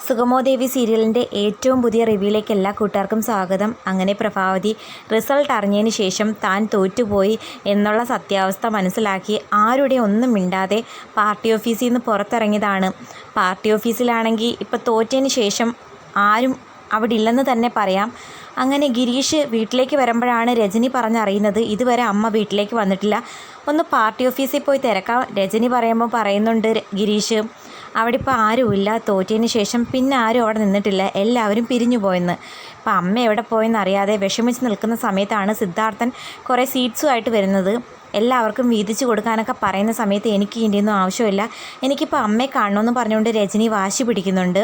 സുഗമോദേവി സീരിയലിൻ്റെ ഏറ്റവും പുതിയ റിവ്യൂയിലേക്ക് എല്ലാ കൂട്ടുകാർക്കും സ്വാഗതം. അങ്ങനെ പ്രഭാവതി റിസൾട്ട് അറിഞ്ഞതിന് ശേഷം താൻ തോറ്റുപോയി എന്നുള്ള സത്യാവസ്ഥ മനസ്സിലാക്കി ആരുടെ ഒന്നും മിണ്ടാതെ പാർട്ടി ഓഫീസിൽ നിന്ന് പുറത്തിറങ്ങിയതാണ്. പാർട്ടി ഓഫീസിലാണെങ്കിൽ ഇപ്പോൾ തോറ്റതിന് ശേഷം ആരും അവിടെ ഇല്ലെന്ന് തന്നെ പറയാം. അങ്ങനെ ഗിരീഷ് വീട്ടിലേക്ക് വരുമ്പോഴാണ് രജനി പറഞ്ഞറിയുന്നത് ഇതുവരെ അമ്മ വീട്ടിലേക്ക് വന്നിട്ടില്ല, ഒന്ന് പാർട്ടി ഓഫീസിൽ പോയി തിരക്കാം. രജനി പറയുന്നുണ്ട് ഗിരീഷ് അവിടെ ഇപ്പോൾ ആരുമില്ല, തോറ്റതിന് ശേഷം പിന്നെ ആരും അവിടെ നിന്നിട്ടില്ല, എല്ലാവരും പിരിഞ്ഞു പോയെന്ന്. ഇപ്പം അമ്മ എവിടെ പോയെന്ന് അറിയാതെ വിഷമിച്ച് നിൽക്കുന്ന സമയത്താണ് സിദ്ധാർത്ഥൻ കുറേ സ്വീറ്റ്സുമായിട്ട് വരുന്നത്. എല്ലാവർക്കും വീതിച്ചു കൊടുക്കാനൊക്കെ പറയുന്ന സമയത്ത് എനിക്ക് ഇതിൻ്റെയൊന്നും ആവശ്യമില്ല, എനിക്കിപ്പോൾ അമ്മയെ കാണണമെന്ന് പറഞ്ഞുകൊണ്ട് രജനി വാശി പിടിക്കുന്നുണ്ട്.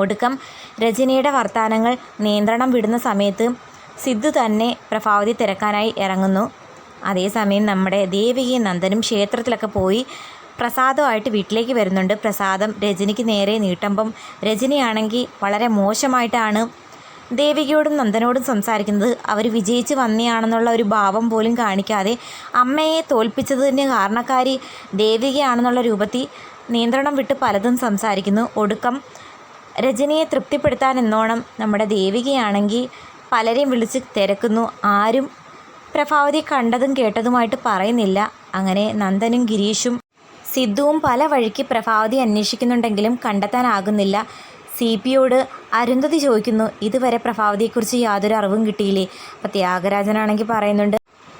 ഒടുക്കം രജനിയുടെ വർത്തമാനങ്ങൾ നിയന്ത്രണം വിടുന്ന സമയത്ത് സിദ്ധു തന്നെ പ്രഭാവതി തിരക്കാനായി ഇറങ്ങുന്നു. അതേസമയം നമ്മുടെ ദേവികയും നന്ദനും ക്ഷേത്രത്തിലൊക്കെ പോയി പ്രസാദമായിട്ട് വീട്ടിലേക്ക് വരുന്നുണ്ട്. പ്രസാദം രജനിക്ക് നേരെ നീട്ടുമ്പം രജനിയാണെങ്കിൽ വളരെ മോശമായിട്ടാണ് ദേവികയോടും നന്ദനോടും സംസാരിക്കുന്നത്. അവർ വിജയിച്ച് വന്നെയാണെന്നുള്ള ഒരു ഭാവം പോലും കാണിക്കാതെ അമ്മയെ തോൽപ്പിച്ചതിന് കാരണക്കാരി ദേവികയാണെന്നുള്ള രൂപത്തിൽ നിയന്ത്രണം വിട്ട് പലതും സംസാരിക്കുന്നു. ഒടുക്കം രജനിയെ തൃപ്തിപ്പെടുത്താൻ എന്നോണം നമ്മുടെ ദേവികയാണെങ്കിൽ പലരെയും വിളിച്ച് തിരക്കുന്നു. ആരും പ്രഭാവതി കണ്ടതും കേട്ടതുമായിട്ട് പറയുന്നില്ല. അങ്ങനെ നന്ദനും ഗിരീഷും സിദ്ധുവും പല വഴിക്ക് പ്രഭാവതി അന്വേഷിക്കുന്നുണ്ടെങ്കിലും കണ്ടെത്താനാകുന്നില്ല. CPയോട് അരുന്ധതി ചോദിക്കുന്നു ഇതുവരെ പ്രഭാവതിയെക്കുറിച്ച് യാതൊരു അറിവും കിട്ടിയില്ലേ. അപ്പോൾ ത്യാഗരാജനാണെങ്കിൽ പറയുന്നുണ്ട്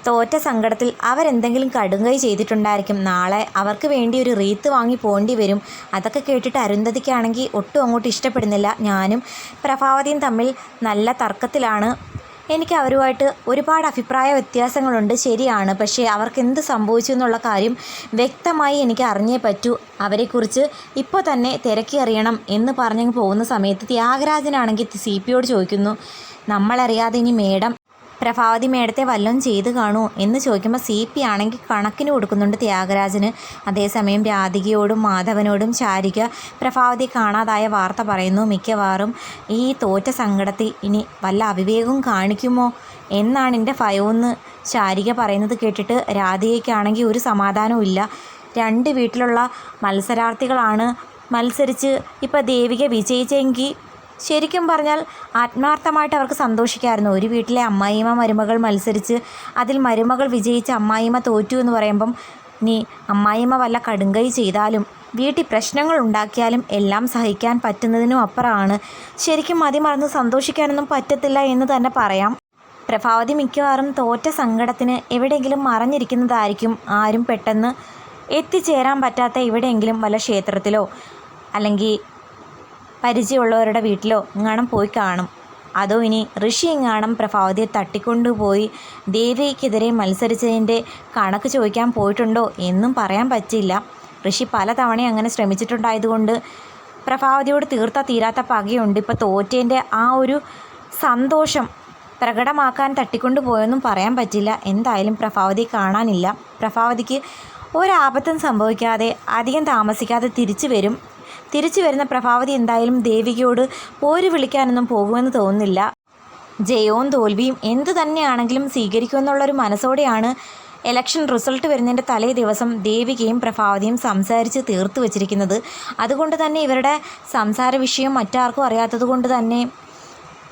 തോറ്റ സങ്കടത്തിൽ അവരെന്തെങ്കിലും കടുങ്കൈ ചെയ്തിട്ടുണ്ടായിരിക്കും, നാളെ അവർക്ക് വേണ്ടി ഒരു റീത്ത് വാങ്ങി പോകേണ്ടി വരും. അതൊക്കെ കേട്ടിട്ട് അരുന്ധതിക്കാണെങ്കിൽ ഒട്ടും അങ്ങോട്ട് ഇഷ്ടപ്പെടുന്നില്ല. ഞാനും പ്രഭാവതിയും തമ്മിൽ നല്ല തർക്കത്തിലാണ്, എനിക്ക് അവരുമായിട്ട് ഒരുപാട് അഭിപ്രായ വ്യത്യാസങ്ങളുണ്ട്, ശരിയാണ്. പക്ഷേ അവർക്ക് എന്ത് സംഭവിച്ചു എന്നുള്ള കാര്യം വ്യക്തമായി എനിക്ക് അറിഞ്ഞേ പറ്റൂ. അവരെക്കുറിച്ച് ഇപ്പോൾ തന്നെ തിരക്കി അറിയണം എന്ന് പറഞ്ഞങ്ങ് പോകുന്ന സമയത്ത് ത്യാഗരാജനാണെങ്കിൽ CPയോട് ചോദിക്കുന്നു നമ്മളറിയാതെ ഇനി പ്രഭാവതി മേഡത്തെ വല്ലതും ചെയ്ത് കാണൂ എന്ന് ചോദിക്കുമ്പോൾ CP ആണെങ്കിൽ കണക്കിന് കൊടുക്കുന്നുണ്ട് ത്യാഗരാജന്. അതേസമയം രാധികയോടും മാധവനോടും ചാരിക പ്രഭാവതി കാണാതായ വാർത്ത പറയുന്നു. മിക്കവാറും ഈ തോറ്റ സങ്കടത്തിൽ ഇനി വല്ല അവിവേകവും കാണിക്കുമോ എന്നാണ് എൻ്റെ ഭയമെന്ന് ചാരിക പറയുന്നത് കേട്ടിട്ട് രാധികയ്ക്കാണെങ്കിൽ ഒരു സമാധാനവും ഇല്ല. രണ്ട് വീട്ടിലുള്ള മത്സരാർത്ഥികളാണ് മത്സരിച്ച് ഇപ്പോൾ ദേവിക വിജയിച്ചെങ്കിൽ ശരിക്കും പറഞ്ഞാൽ ആത്മാർത്ഥമായിട്ട് അവർക്ക് സന്തോഷിക്കാമായിരുന്നു. ഒരു വീട്ടിലെ അമ്മായിമ്മ മരുമകൾ മത്സരിച്ച് അതിൽ മരുമകൾ വിജയിച്ച് അമ്മായിമ്മ തോറ്റു എന്ന് പറയുമ്പം ഇനി അമ്മായിമ്മ വല്ല കടുങ്കൈ ചെയ്താലും വീട്ടിൽ പ്രശ്നങ്ങൾ ഉണ്ടാക്കിയാലും എല്ലാം സഹിക്കാൻ പറ്റുന്നതിനും അപ്പുറമാണ്. ശരിക്കും മതിമറന്ന് സന്തോഷിക്കാനൊന്നും പറ്റത്തില്ല എന്ന് തന്നെ പറയാം. പ്രഭാവതി മിക്കവാറും തോറ്റ സങ്കടത്തിന് എവിടെയെങ്കിലും മറഞ്ഞിരിക്കുന്നതായിരിക്കും. ആരും പെട്ടെന്ന് എത്തിച്ചേരാൻ പറ്റാത്ത എവിടെയെങ്കിലും വല്ല ക്ഷേത്രത്തിലോ അല്ലെങ്കിൽ പരിചയമുള്ളവരുടെ വീട്ടിലോ എങ്ങാനും പോയി കാണും. അതോ ഇനി ഋഷി എങ്ങാനും പ്രഭാവതിയെ തട്ടിക്കൊണ്ടുപോയി ദേവിക്കെതിരെ മത്സരിച്ചതിൻ്റെ കണക്ക് ചോദിക്കാൻ പോയിട്ടുണ്ടോ എന്നും പറയാൻ പറ്റില്ല. ഋഷി പലതവണ അങ്ങനെ ശ്രമിച്ചിട്ടുണ്ടായതുകൊണ്ട് പ്രഭാവതിയോട് തീരാത്ത പകയുണ്ട്. ഇപ്പോൾ തോറ്റേൻ്റെ ആ ഒരു സന്തോഷം പ്രകടമാക്കാൻ തട്ടിക്കൊണ്ടുപോയെന്നും പറയാൻ പറ്റില്ല. എന്തായാലും പ്രഭാവതി കാണാനില്ല. പ്രഭാവതിക്ക് ഒരാപത്തും സംഭവിക്കാതെ അധികം താമസിക്കാതെ തിരിച്ചു വരുന്ന പ്രഭാവതി എന്തായാലും ദേവികയോട് പോര് വിളിക്കാനൊന്നും പോകുമെന്ന് തോന്നുന്നില്ല. ജയവും തോൽവിയും എന്തു തന്നെയാണെങ്കിലും സ്വീകരിക്കുമെന്നുള്ളൊരു മനസ്സോടെയാണ് ഇലക്ഷൻ റിസൾട്ട് വരുന്നതിൻ്റെ തലേ ദിവസം ദേവികയും പ്രഭാവതിയും സംസാരിച്ച് തീർത്തു വച്ചിരിക്കുന്നത്. അതുകൊണ്ട് തന്നെ ഇവരുടെ സംസാര വിഷയം മറ്റാർക്കും അറിയാത്തത് കൊണ്ട് തന്നെ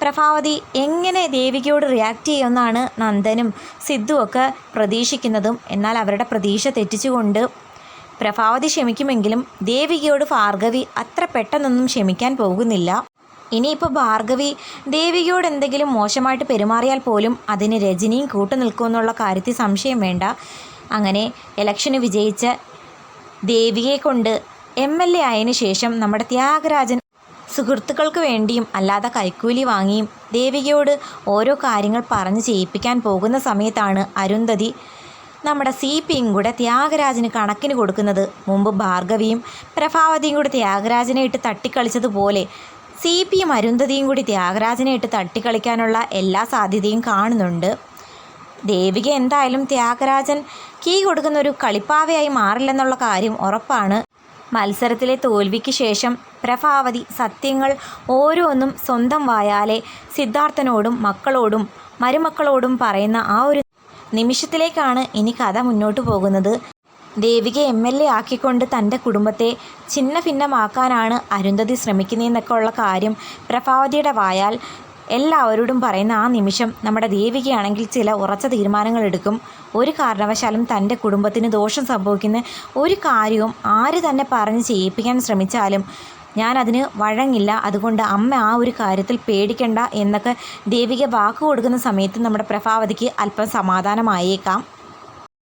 പ്രഭാവതി എങ്ങനെ ദേവികയോട് റിയാക്ട് ചെയ്യുമെന്നാണ് നന്ദനും സിദ്ധുവൊക്കെ പ്രതീക്ഷിക്കുന്നതും. എന്നാൽ അവരുടെ പ്രതീക്ഷ തെറ്റിച്ചുകൊണ്ട് പ്രഭാവതി ക്ഷമിക്കുമെങ്കിലും ദേവികയോട് ഭാർഗവി അത്ര പെട്ടെന്നൊന്നും ക്ഷമിക്കാൻ പോകുന്നില്ല. ഇനിയിപ്പോൾ ഭാർഗവി ദേവികയോട് എന്തെങ്കിലും മോശമായിട്ട് പെരുമാറിയാൽ പോലും അതിന് രജനിയും കൂട്ടുനിൽക്കുമെന്നുള്ള കാര്യത്തിൽ സംശയം വേണ്ട. അങ്ങനെ ഇലക്ഷന് വിജയിച്ച ദേവികയെ കൊണ്ട് MLA ആയതിനു ശേഷം നമ്മുടെ ത്യാഗരാജൻ സുഹൃത്തുക്കൾക്ക് വേണ്ടിയും അല്ലാതെ കൈക്കൂലി വാങ്ങിയും ദേവികയോട് ഓരോ കാര്യങ്ങൾ പറഞ്ഞ് ചെയ്യിപ്പിക്കാൻ പോകുന്ന സമയത്താണ് അരുന്ധതി നമ്മുടെ CPയും കൂടെ ത്യാഗരാജന് കണക്കിന് കൊടുക്കുന്നത്. മുമ്പ് ഭാർഗവിയും പ്രഭാവതിയും കൂടി ത്യാഗരാജനെ ഇട്ട് തട്ടിക്കളിച്ചതുപോലെ CPയും അരുന്ധതിയും കൂടി ത്യാഗരാജനെ ഇട്ട് തട്ടിക്കളിക്കാനുള്ള എല്ലാ സാധ്യതയും കാണുന്നുണ്ട്. ദേവിക എന്തായാലും ത്യാഗരാജൻ കീ കൊടുക്കുന്ന ഒരു കളിപ്പാവയായി മാറില്ലെന്നുള്ള കാര്യം ഉറപ്പാണ്. മത്സരത്തിലെ തോൽവിക്ക് ശേഷം പ്രഭാവതി സത്യങ്ങൾ ഓരോന്നും സ്വന്തം വായാലെ സിദ്ധാർത്ഥനോടും മക്കളോടും മരുമക്കളോടും പറയുന്ന ആ ഒരു നിമിഷത്തിലേക്കാണ് ഇനി കഥ മുന്നോട്ട് പോകുന്നത്. ദേവികയെ MLA ആക്കിക്കൊണ്ട് തൻ്റെ കുടുംബത്തെ ഛിന്ന ഭിന്നമാക്കാനാണ് അരുന്ധതി ശ്രമിക്കുന്നതെന്നൊക്കെ ഉള്ള കാര്യം പ്രഭാവതിയുടെ വായാൽ എല്ലാവരോടും പറയുന്ന ആ നിമിഷം നമ്മുടെ ദേവികയാണെങ്കിൽ ചില ഉറച്ച തീരുമാനങ്ങൾ എടുക്കും. ഒരു കാരണവശാലും തൻ്റെ കുടുംബത്തിന് ദോഷം സംഭവിക്കുന്ന ഒരു കാര്യവും ആര് തന്നെ പറഞ്ഞ് ചെയ്യിപ്പിക്കാൻ ശ്രമിച്ചാലും ഞാനതിന് വഴങ്ങില്ല, അതുകൊണ്ട് അമ്മ ആ ഒരു കാര്യത്തിൽ പേടിക്കണ്ട എന്നൊക്കെ ദേവിക വാക്ക് കൊടുക്കുന്ന സമയത്ത് നമ്മുടെ പ്രഭാവതിക്ക് അല്പം സമാധാനമായേക്കാം.